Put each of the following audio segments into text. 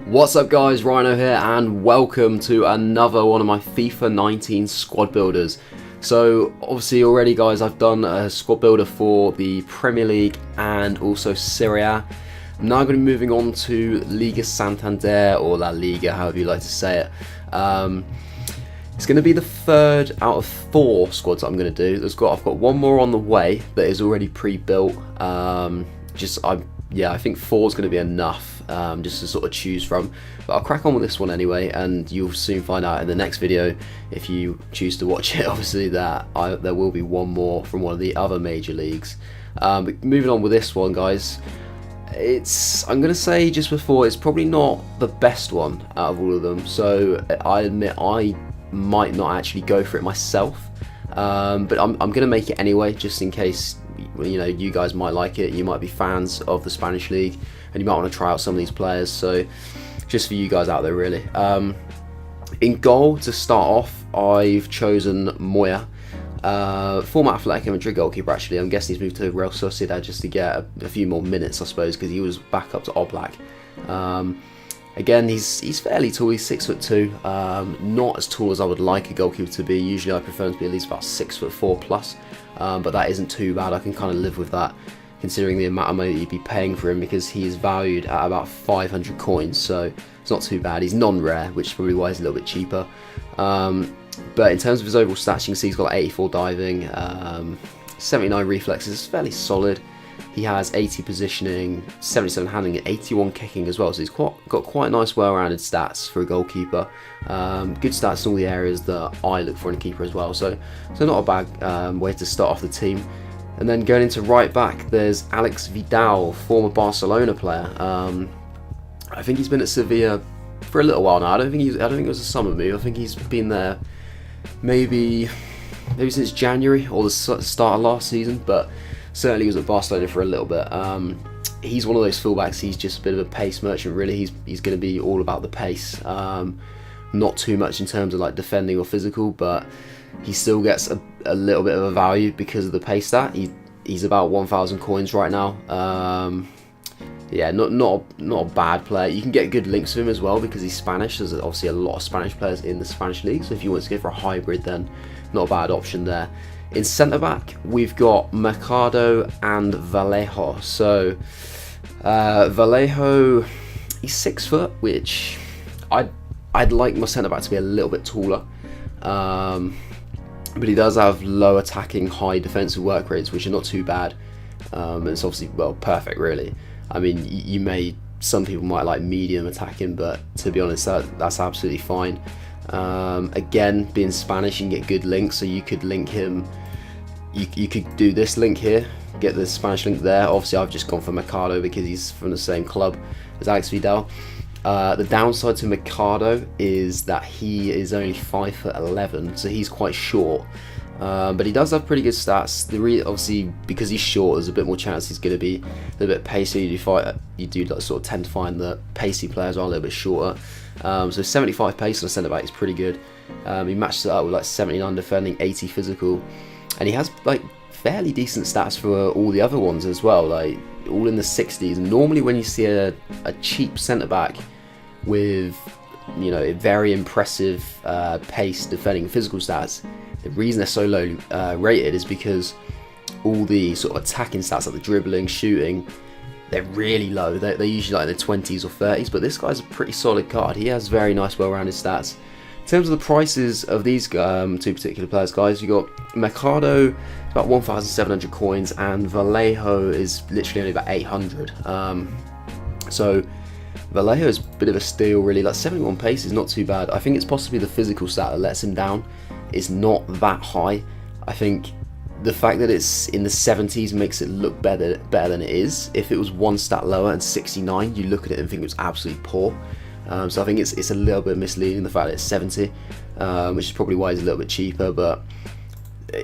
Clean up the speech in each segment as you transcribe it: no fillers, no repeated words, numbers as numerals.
What's up guys, Rhino here and welcome to another one of my FIFA 19 squad builders. So obviously already guys, I've done a squad builder for the Premier League and also Serie A. I'm now going to be moving on to Liga Santander, or La Liga, however you like to say it. It's going to be the third out of 4 squads that I'm going to do. I've got one more on the way that is already pre-built. I think 4 is going to be enough just to sort of choose from. But I'll crack on with this one anyway, and you'll soon find out in the next video, if you choose to watch it, obviously, that there will be one more from one of the other major leagues. But moving on with this one, guys, I'm going to say just before, it's probably not the best one out of all of them. So I admit I might not actually go for it myself, but I'm going to make it anyway, just in case you guys might like it. You might be fans of the Spanish league and you might want to try out some of these players, so just for you guys out there really. In goal, to start off, I've chosen Moya, former Athletic Madrid goalkeeper actually. I'm guessing he's moved to Real Sociedad just to get a few more minutes, I suppose, because he was back up to Oblak. Again, he's fairly tall, he's 6'2", not as tall as I would like a goalkeeper to be. Usually I prefer him to be at least about 6'4" plus, but that isn't too bad. I can kind of live with that, considering the amount of money that you'd be paying for him, because he is valued at about 500 coins, so it's not too bad. He's non-rare, which is probably why he's a little bit cheaper. But in terms of his overall stats, you can see he's got 84 diving, 79 reflexes, it's fairly solid. He has 80 positioning, 77 handling, and 81 kicking as well. So he's got quite nice, well-rounded stats for a goalkeeper. Good stats in all the areas that I look for in a keeper as well. So not a bad way to start off the team. And then going into right back, there's Alex Vidal, former Barcelona player. I think he's been at Sevilla for a little while now. I don't think it was a summer move. I think he's been there maybe since January or the start of last season, but certainly he was at Barcelona for a little bit. He's one of those fullbacks. He's just a bit of a pace merchant, really. He's going to be all about the pace. Not too much in terms of like defending or physical, but he still gets a little bit of a value because of the pace stat. He's about 1,000 coins right now. Yeah, not a bad player. You can get good links with him as well because he's Spanish. There's obviously a lot of Spanish players in the Spanish league, so if you want to go for a hybrid, then not a bad option there. In centre back, we've got Mercado and Vallejo. So Vallejo, he's 6 foot, which I'd like my centre back to be a little bit taller. But he does have low attacking, high defensive work rates, which are not too bad. And it's obviously, well, perfect really. I mean, some people might like medium attacking, but to be honest, that's absolutely fine. Again, being Spanish, you can get good links, so you could link him. You could do this link here, get the Spanish link there. Obviously, I've just gone for Mercado because he's from the same club as Alex Vidal. The downside to Mercado is that he is only 5'11", so he's quite short. But he does have pretty good stats. Obviously, because he's short, there's a bit more chance he's going to be a little bit pacey. You do like, sort of tend to find that pacey players are a little bit shorter. So 75 pace on a centre back is pretty good. He matches it up with like 79 defending, 80 physical, and he has like fairly decent stats for all the other ones as well, like all in the 60s. And normally when you see a cheap centre back with a very impressive pace, defending, physical stats, the reason they're so low rated is because all the sort of attacking stats, like the dribbling, shooting, they're really low. They're usually like in the 20s or 30s, but this guy's a pretty solid card. He has very nice, well-rounded stats. In terms of the prices of these 2 particular players, guys, you got Mercado, about 1,700 coins, and Vallejo is literally only about 800. So Vallejo is a bit of a steal, really. Like 71 pace is not too bad. I think it's possibly the physical stat that lets him down. It's not that high. I think the fact that it's in the 70s makes it look better than it is. If it was one stat lower and 69, you look at it and think it was absolutely poor. So I think it's a little bit misleading, the fact that it's 70, which is probably why he's a little bit cheaper. But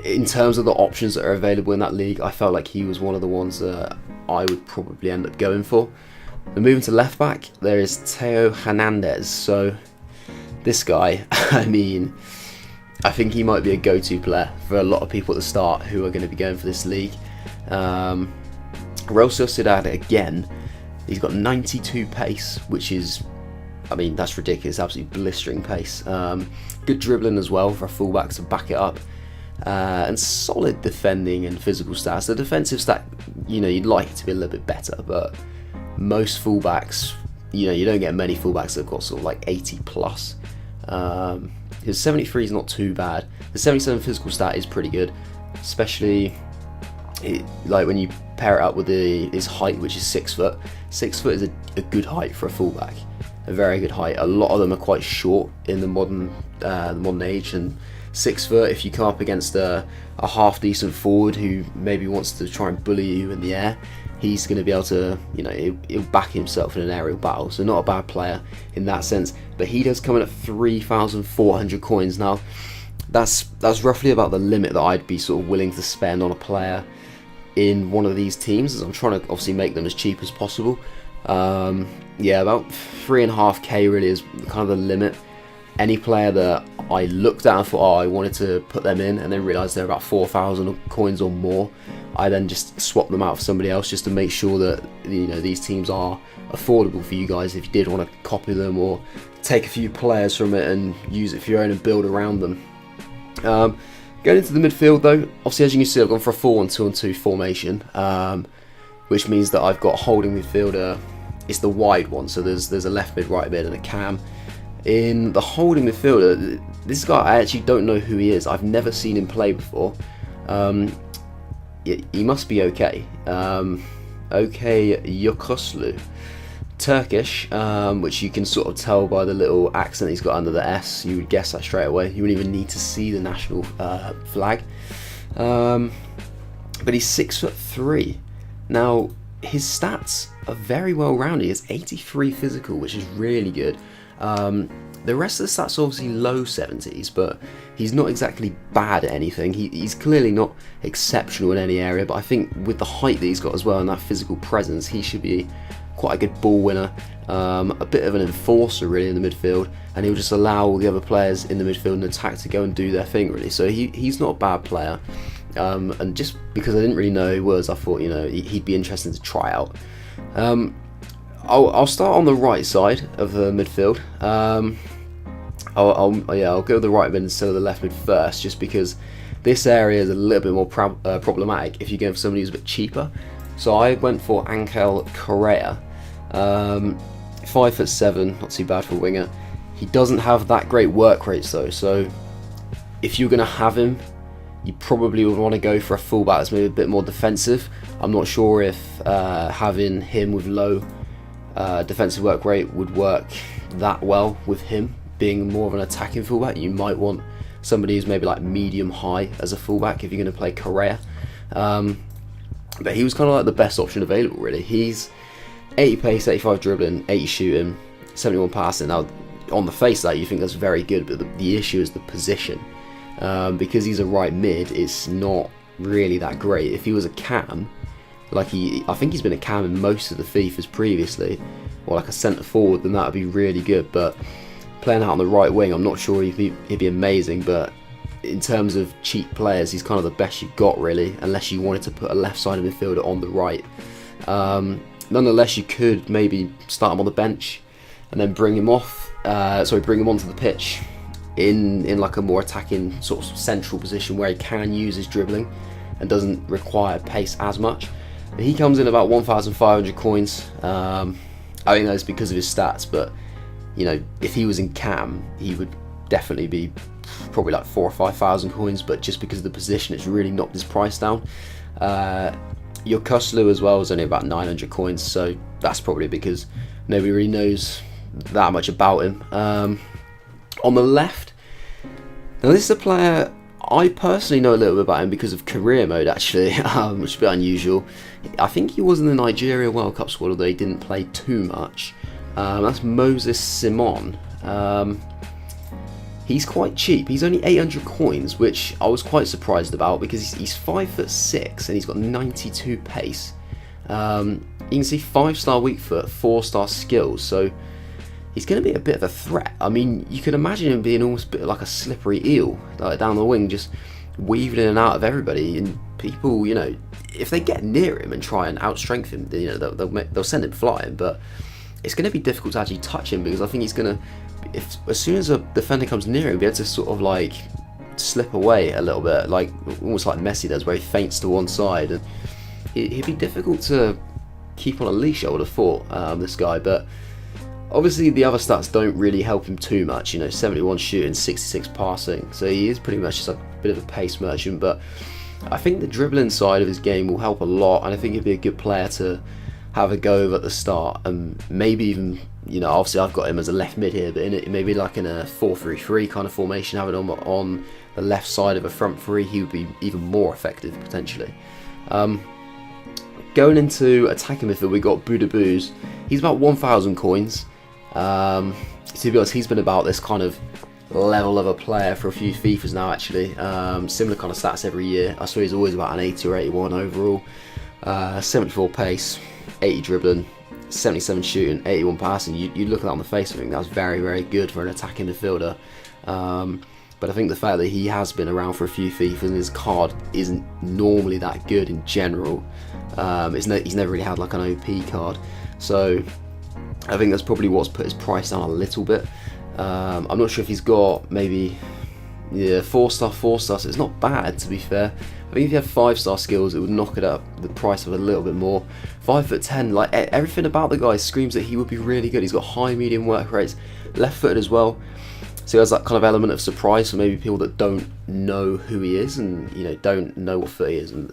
in terms of the options that are available in that league, I felt like he was one of the ones that I would probably end up going for. And moving to left back, there is Theo Hernandez. So this guy, I think he might be a go-to player for a lot of people at the start who are going to be going for this league. Real Sociedad again, he's got 92 pace, which is I mean, that's ridiculous, absolutely blistering pace. Good dribbling as well for a fullback to back it up. And solid defending and physical stats. The defensive stat, you'd like it to be a little bit better, but most fullbacks, you don't get many fullbacks that have got sort of like 80 plus. His 73 is not too bad. The 77 physical stat is pretty good, especially like when you pair it up with his height, which is 6 foot. 6 foot is a good height for a fullback, a very good height. A lot of them are quite short in the modern age, and 6 foot, if you come up against a half decent forward who maybe wants to try and bully you in the air, he's going to be able to, he'll back himself in an aerial battle. So not a bad player in that sense. But he does come in at 3,400 coins. Now, that's roughly about the limit that I'd be sort of willing to spend on a player in one of these teams, as I'm trying to obviously make them as cheap as possible. Yeah, about 3.5k really is kind of the limit. Any player that I looked at and thought, oh, I wanted to put them in, and then realised they're about 4,000 coins or more, I then just swap them out for somebody else, just to make sure that these teams are affordable for you guys if you did want to copy them or take a few players from it and use it for your own and build around them. Going into the midfield though, obviously as you can see, I've gone for a 4-1-2-1-2 formation, which means that I've got a holding midfielder. It's the wide one, so there's a left mid, right mid, and a cam. In the holding midfielder, this guy, I actually don't know who he is. I've never seen him play before. He must be okay. Okay, Yokoslu. Turkish, which you can sort of tell by the little accent he's got under the S. You would guess that straight away. You wouldn't even need to see the national flag. But he's 6'3". Now, his stats are very well rounded. He has 83 physical, which is really good. The rest of the stats are obviously low 70s, but he's not exactly bad at anything. He's clearly not exceptional in any area, but I think with the height that he's got as well and that physical presence, he should be quite a good ball winner, a bit of an enforcer really in the midfield, and he'll just allow all the other players in the midfield and attack to go and do their thing really. So he's not a bad player, and just because I didn't really know who he was, I thought he'd be interesting to try out. I'll start on the right side of the midfield. I'll go with the right mid instead of the left mid first, just because this area is a little bit more problematic if you're going for somebody who's a bit cheaper. So I went for Angel Correa, 5'7", not too bad for a winger. He doesn't have that great work rates though, so if you're going to have him, you probably would want to go for a fullback that's maybe a bit more defensive. I'm not sure if having him with low defensive work rate would work that well with him being more of an attacking fullback. You might want somebody who's maybe like medium high as a fullback if you're going to play Correa. But he was kind of like the best option available really. He's 80 pace, 85 dribbling, 80 shooting, 71 passing. Now on the face of that you think that's very good, but the issue is the position. Because he's a right mid, it's not really that great. If he was a cam, I think he's been a cam in most of the FIFAs previously, or like a centre forward, then that would be really good. But playing out on the right wing, I'm not sure he'd be amazing, but in terms of cheap players, he's kind of the best you've got really, unless you wanted to put a left-sided midfielder on the right. Nonetheless, you could maybe start him on the bench and then bring him onto the pitch in like a more attacking sort of central position where he can use his dribbling and doesn't require pace as much. But he comes in about 1,500 coins. I think that's because of his stats, but if he was in cam, he would definitely be probably like 4,000 or 5,000 coins, but just because of the position, it's really knocked his price down. Yokoslu as well is only about 900 coins, so that's probably because nobody really knows that much about him. On the left, now this is a player I personally know a little bit about him because of career mode actually, which is a bit unusual. I think he was in the Nigeria World Cup squad, although he didn't play too much. That's Moses Simon. He's quite cheap. He's only 800 coins, which I was quite surprised about because he's 5'6" and he's got 92 pace. You can see 5-star weak foot, 4-star skills, so he's going to be a bit of a threat. I mean, you can imagine him being almost a bit like a slippery eel, like down the wing, just weaving in and out of everybody. And people, if they get near him and try and outstrength him, they'll send him flying. But it's going to be difficult to actually touch him, because I think he's going to, as soon as a defender comes near him, he'll be able to sort of like slip away a little bit, like almost like Messi does, where he feints to one side, and he'd be difficult to keep on a leash, I would have thought, this guy. But obviously the other stats don't really help him too much, 71 shooting, 66 passing, so he is pretty much just like a bit of a pace merchant. But I think the dribbling side of his game will help a lot, and I think he'd be a good player to have a go of at the start, and maybe even, obviously I've got him as a left mid here, but maybe like in a 4-3-3 kind of formation, having him on the left side of a front three, he would be even more effective potentially. Going into attacking midfield, we got Buda Boos. He's about 1,000 coins. To be honest, he's been about this kind of level of a player for a few FIFAs now, actually. Similar kind of stats every year. I swear he's always about an 80 or 81 overall. 74 pace, 80 dribbling, 77 shooting, 81 passing. You look at that on the face, I think that's very, very good for an attacking midfielder. But I think the fact that he has been around for a few FIFAs and his card isn't normally that good in general. He's never really had like an OP card, so I think that's probably what's put his price down a little bit. I'm not sure if he's got maybe 4-star, so it's not bad, to be fair. I think if you have 5-star skills, it would knock it up the price of a little bit more. 5'10", like everything about the guy screams that he would be really good. He's got high medium work rates, left-footed as well. So he has that kind of element of surprise for maybe people that don't know who he is and don't know what foot he is. And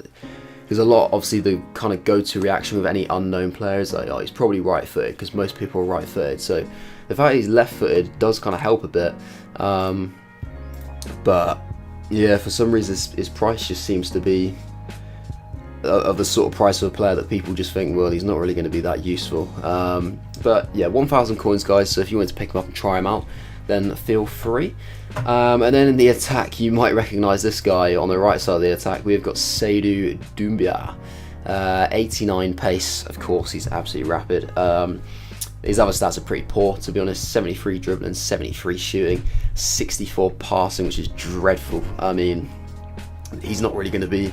because a lot, obviously, the kind of go-to reaction with any unknown player is like, oh, he's probably right-footed, because most people are right-footed. So the fact that he's left-footed does kind of help a bit. But yeah, for some reason his price just seems to be of the sort of price of a player that people just think, well, he's not really going to be that useful. But yeah, 1,000 coins, guys. So if you want to pick him up and try him out, then feel free. And then in the attack, you might recognise this guy on the right side of the attack. We've got Seydou Doumbia, 89 pace. Of course, he's absolutely rapid. His other stats are pretty poor, to be honest. 73 dribbling, 73 shooting, 64 passing, which is dreadful. I mean, he's not really going to be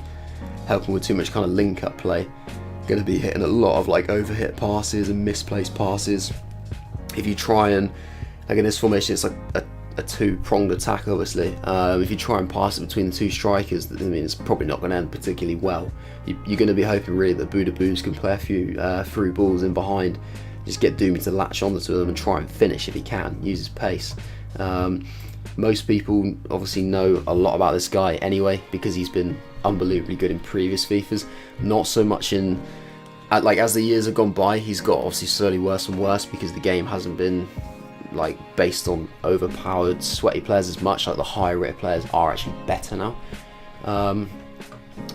helping with too much kind of link-up play. Going to be hitting a lot of like overhit passes and misplaced passes. If you try and, like in this formation, it's like a two-pronged attack, obviously. If you try and pass it between the two strikers, I mean, it's probably not going to end particularly well. You're going to be hoping really that Buda Boos can play a few through balls in behind, just get Doomy to latch onto them and try and finish if he can, use his pace. Most people obviously know a lot about this guy anyway, because he's been unbelievably good in previous FIFAs. Not so much in, like, as the years have gone by, he's got obviously slowly worse and worse, because the game hasn't been like based on overpowered sweaty players as much. Like the higher rate players are actually better now.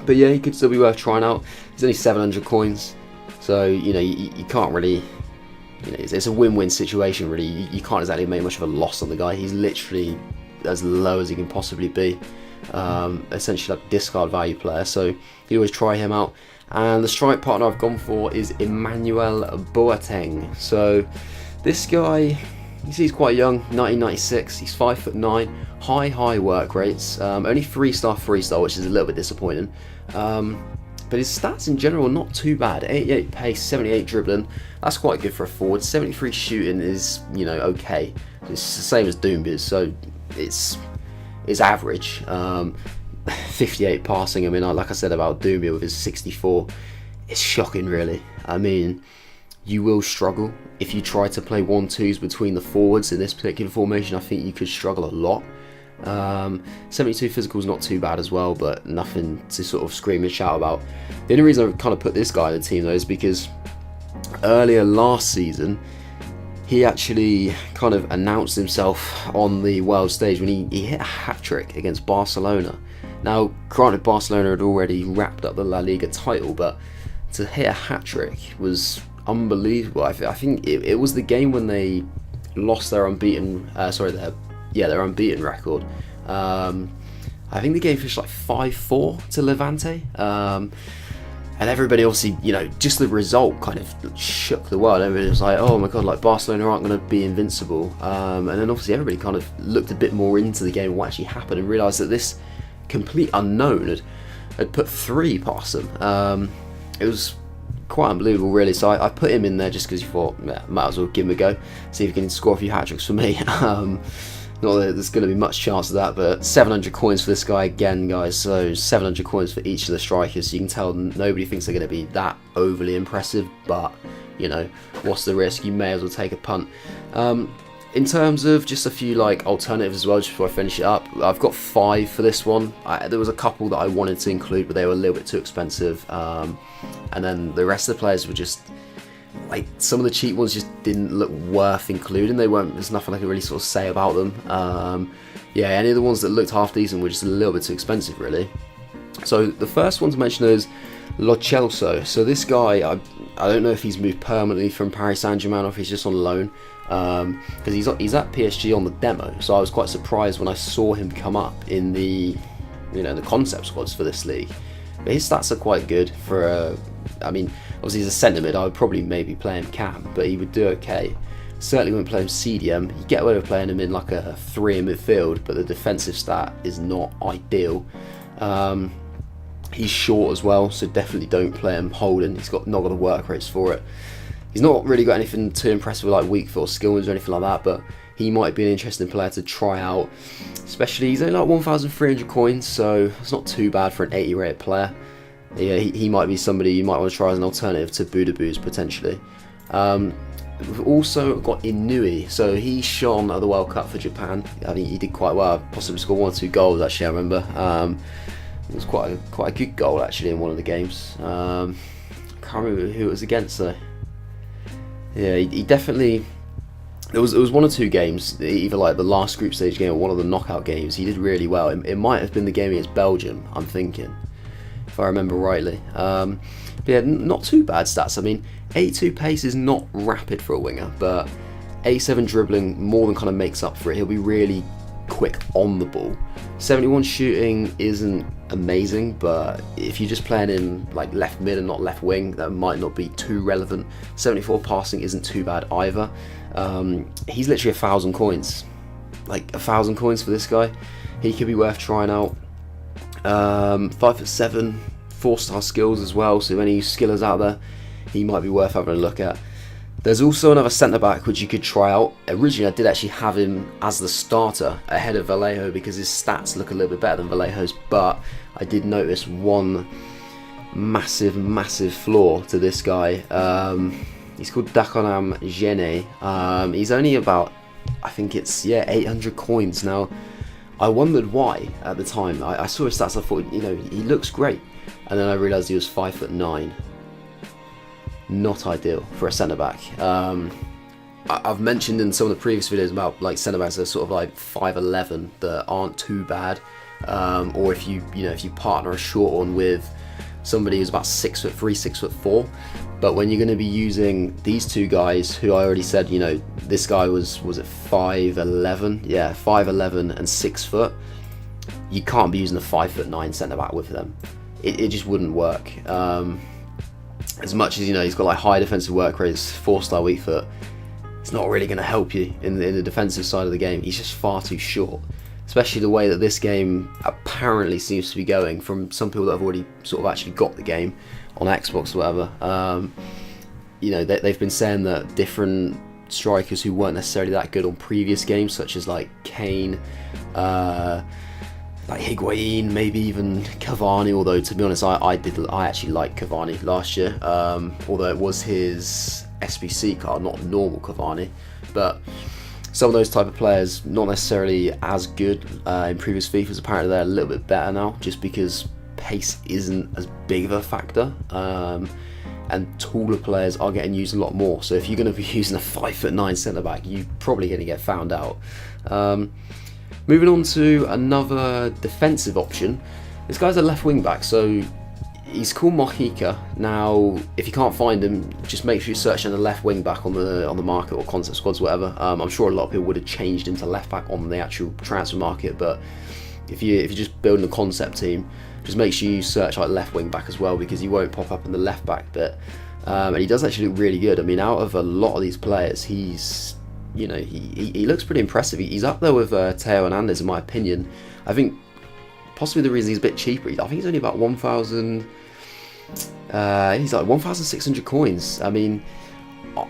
But yeah, he could still be worth trying out. He's only 700 coins, so you can't really, it's a win-win situation really. You can't exactly make much of a loss on the guy. He's literally as low as he can possibly be, essentially like discard value player, so you always try him out. And the strike partner I've gone for is Emmanuel Boateng. So this guy, you see, he's quite young, 1996, he's 5'9", high work rates, only 3-star, which is a little bit disappointing. But his stats in general are not too bad. 88 pace, 78 dribbling, that's quite good for a forward. 73 shooting is, okay. It's the same as Doombia's, so it's average. 58 passing, I mean, like I said about Doumbia with his 64, it's shocking really. I mean, you will struggle if you try to play 1-2s between the forwards in this particular formation. I think you could struggle a lot. 72 physical is not too bad as well, but nothing to sort of scream and shout about. The only reason I kind of put this guy in the team though is because earlier last season he actually kind of announced himself on the world stage when he hit a hat-trick against Barcelona. Now, granted, Barcelona had already wrapped up the La Liga title, but to hit a hat-trick was unbelievable. I think it was the game when they lost their unbeaten, their unbeaten record. I think the game finished like 5-4 to Levante, and everybody obviously, just the result kind of shook the world. Everybody was like, oh my god, like Barcelona aren't going to be invincible. And then obviously everybody kind of looked a bit more into the game and what actually happened, and realised that this complete unknown had put 3 past them. It was quite unbelievable, really. So I put him in there just because you thought, yeah, might as well give him a go, see if he can score a few hat-tricks for me. Not that there's going to be much chance of that, but 700 coins for this guy again, guys. So 700 coins for each of the strikers. So you can tell nobody thinks they're going to be that overly impressive, but, you know, what's the risk? You may as well take a punt. In terms of just a few like alternatives as well, just before I finish it up, I've got 5 for this one. There was a couple that I wanted to include, but they were a little bit too expensive. And then the rest of the players were just, like, some of the cheap ones just didn't look worth including. There's nothing I can really sort of say about them. Yeah, any of the ones that looked half decent were just a little bit too expensive, really. So the first one to mention is Lo Celso. So this guy, I don't know if he's moved permanently from Paris Saint-Germain or if he's just on loan. Because he's at PSG on the demo, so I was quite surprised when I saw him come up in the, you know, the concept squads for this league. But his stats are quite good for I mean, obviously he's a centre mid. I would probably maybe play him cam, but he would do okay. Certainly wouldn't play him CDM. You get away with playing him in like a 3 in midfield, but the defensive stat is not ideal. He's short as well, so definitely don't play him holding. He's not got the work rates for it. He's not really got anything too impressive with like weak foot or skill moves or anything like that, but he might be an interesting player to try out. Especially, he's only like 1,300 coins, so it's not too bad for an 80 rated player. Yeah, he might be somebody you might want to try as an alternative to Budaboos potentially. We've also got Inui, so he shone at the World Cup for Japan. I think he did quite well, possibly scored 1 or 2 goals actually, I remember. It was quite a good goal actually in one of the games. I can't remember who it was against though. Yeah, he definitely. It was 1 or 2 games, either like the last group stage game or one of the knockout games. He did really well. It might have been the game against Belgium, I'm thinking, if I remember rightly. But yeah, not too bad stats. I mean, 82 pace is not rapid for a winger, but 87 dribbling more than kind of makes up for it. He'll be really quick on the ball. 71 shooting isn't amazing, but if you're just playing him like left mid and not left wing, that might not be too relevant. 74 passing isn't too bad either. He's literally 1,000 coins, like 1,000 coins for this guy. He could be worth trying out. 5'7", 4-star skills as well, so any skillers out there, he might be worth having a look at. There's also another centre-back which you could try out. Originally I did actually have him as the starter ahead of Vallejo because his stats look a little bit better than Vallejo's, but I did notice one massive flaw to this guy. He's called Dakonam Gene. He's only about, I think it's, 800 coins. Now, I wondered why at the time. I saw his stats, I thought, you know, he looks great. And then I realised he was 5'9". Not ideal for a centre-back. I've mentioned in some of the previous videos about like centre-backs that are sort of like 5'11" that aren't too bad. Or if you partner a short one with somebody who's about 6'3", 6'4". But when you're going to be using these 2 guys, who I already said, you know, this guy was it 5'11"? Yeah, 5'11" and 6 foot. You can't be using a 5'9" centre back with them. It just wouldn't work. As much as, you know, he's got like high defensive work rates, 4-star weak foot, it's not really going to help you in the defensive side of the game. He's just far too short. Especially the way that this game apparently seems to be going from some people that have already sort of actually got the game on Xbox or whatever. You know, they've been saying that different strikers who weren't necessarily that good on previous games, such as like Kane, like Higuain, maybe even Cavani, although to be honest I actually liked Cavani last year, although it was his SBC card, not normal Cavani. But some of those type of players, not necessarily as good in previous FIFAs, apparently they're a little bit better now, just because pace isn't as big of a factor, and taller players are getting used a lot more. So if you're going to be using a 5'9" centre back, you're probably going to get found out. Moving on to another defensive option. This guy's a left wing back, so he's called Mojica. Now, if you can't find him, just make sure you search on the left wing back on the market or concept squads, whatever. I'm sure a lot of people would have changed him to left back on the actual transfer market, but if you're just building a concept team, just make sure you search like left wing back as well, because he won't pop up in the left back bit. And he does actually look really good. I mean, out of a lot of these players, he's, you know, he looks pretty impressive. He's up there with Theo Hernandez in my opinion. I think possibly the reason he's a bit cheaper, I think he's only about 1,000, He's like 1,600 coins. I mean,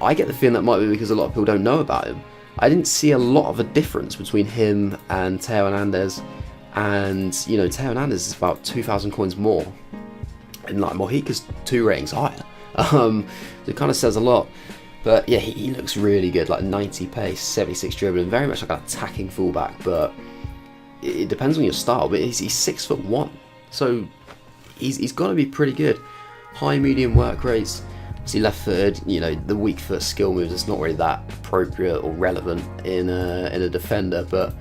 I get the feeling that might be because a lot of people don't know about him. I didn't see a lot of a difference between him and Theo Hernandez, and you know, Theo Hernandez is about 2,000 coins more, and like Mojica's 2 ratings higher. So it kind of says a lot. But yeah, he looks really good, like 90 pace, 76 dribbling, very much like an attacking fullback. But it depends on your style. But he's 6'1", so he's got to be pretty good. High medium work rates. See, left-footed, you know, the weak foot skill moves, it's not really that appropriate or relevant in a defender, but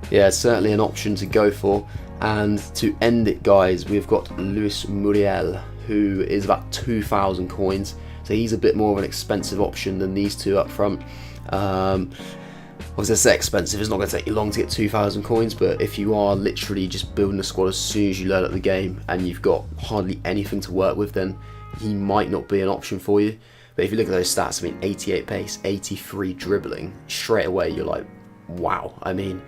yeah, it's certainly an option to go for. And to end it, guys, we've got Luis Muriel, who is about 2,000 coins, so he's a bit more of an expensive option than these two up front. Obviously, I say expensive, it's not going to take you long to get 2,000 coins, but if you are literally just building a squad as soon as you learn at the game and you've got hardly anything to work with, then he might not be an option for you. But if you look at those stats, I mean, 88 pace, 83 dribbling, straight away you're like, wow. I mean,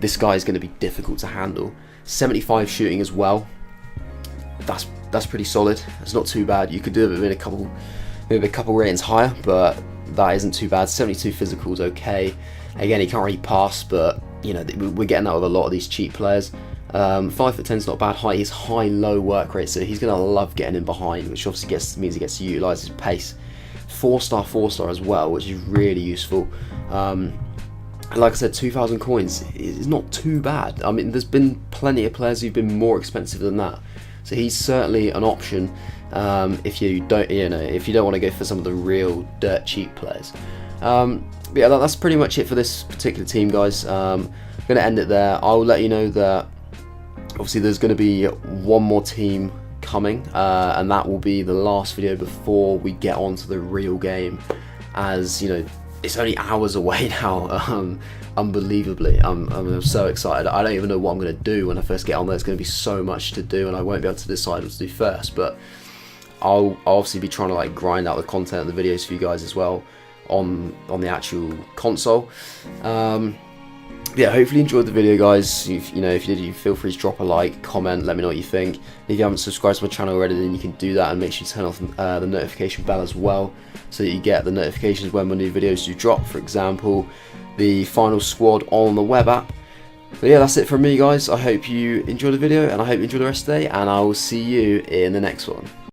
this guy is going to be difficult to handle. 75 shooting as well. That's pretty solid. It's not too bad. You could do it with maybe a couple ratings higher, but that isn't too bad. 72 physical is okay. Again, he can't really pass, but you know, we're getting that with a lot of these cheap players. 5'10" is not bad height. He's high-low work rate, so he's going to love getting in behind, which obviously means he gets to utilise his pace. 4-star as well, which is really useful. Like I said, 2,000 coins is not too bad. I mean, there's been plenty of players who've been more expensive than that, so he's certainly an option if you don't want to go for some of the real dirt cheap players. But yeah, that's pretty much it for this particular team, guys. I'm going to end it there. I'll let you know that obviously there's going to be one more team coming, and that will be the last video before we get on to the real game, as you know, it's only hours away now. Unbelievably, I'm so excited. I don't even know what I'm going to do when I first get on there. There's going to be so much to do, and I won't be able to decide what to do first, but I'll obviously be trying to like grind out the content and the videos for you guys as well on the actual console. Yeah, hopefully you enjoyed the video, guys. If you did, you feel free to drop a like, comment, let me know what you think. If you haven't subscribed to my channel already, then you can do that, and make sure you turn off the notification bell as well, so that you get the notifications when my new videos do drop. For example, the final squad on the web app. But yeah, that's it from me, guys. I hope you enjoyed the video, and I hope you enjoy the rest of the day, and I will see you in the next one.